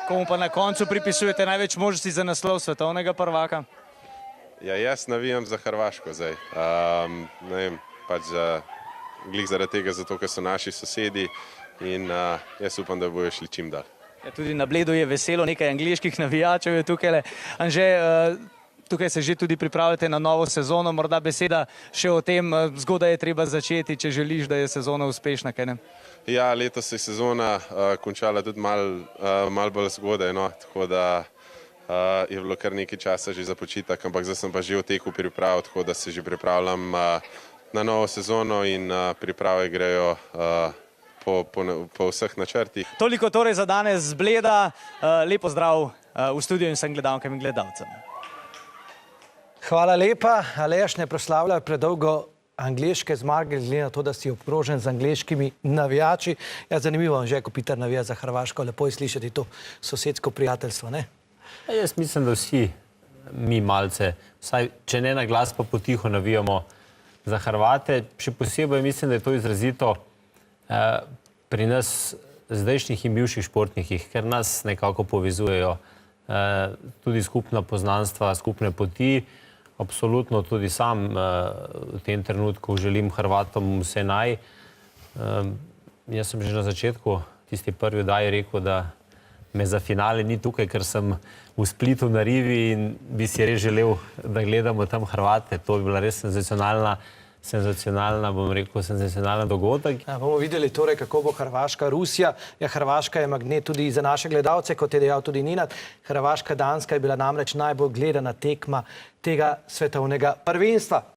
Komu pa na koncu pripisujete največ možnosti za naslov svetovnega prvaka? Ja, jaz navijam za Hrvaško zdaj. Ne vem, pač glih zaradi tega, zato ker so naši sosedi in jaz upam, da bojo šli čim dalj. Ja, tudi na Bledu je veselo, nekaj angleških navijačev je tukaj. Anže, tukaj se že tudi pripravljate na novo sezono, morda beseda še o tem, zgodaj je treba začeti, če želiš, da je sezona uspešna, kaj ne? Ja, letos se je sezona končala tudi malo bolj zgodaj, no, tako da je bilo kar nekaj časa že za počitek, ampak zdaj sem pa že v teku priprav, tako da se že pripravljam na novo sezono in priprave grejo po vseh načrtih. Toliko torej za danes z Bleda. Lepo zdrav v studiu in vsem gledalkam in gledalcem. Hvala lepa. Aleš, ne proslavljajo predolgo angleške zmage, glede na to, da si obkrožen z angleškimi navijači. Ja, zanimivo, Anže, ko Peter navija za Hrvaško, lepo je slišati to sosedsko prijateljstvo, ne? Jaz mislim, da vsi mi malce, vsaj če ne na glas, pa potiho navijamo za Hrvate. Še posebej mislim, da je to izrazito pri nas zdajšnjih in bivših športnikih, ker nas nekako povezujejo tudi skupna poznanstva, skupne poti. Absolutno tudi sam v tem trenutku želim Hrvatom vse naj. Jaz sem že na začetku tisti prvi oddaji rekel, da me za finale ni tukaj, ker sem v Splitu na rivi in bi si res želel, da gledamo tam Hrvate. To bi bila res senzacionalna, bom rekel, senzacionalna dogodek. Ja, bomo videli torej, kako bo Hrvaška, Rusija. Ja, Hrvaška je magnet tudi za naše gledalce, kot je dejal tudi Ninad. Hrvaška-Danska je bila namreč najbolj gledana tekma tega svetovnega prvenstva.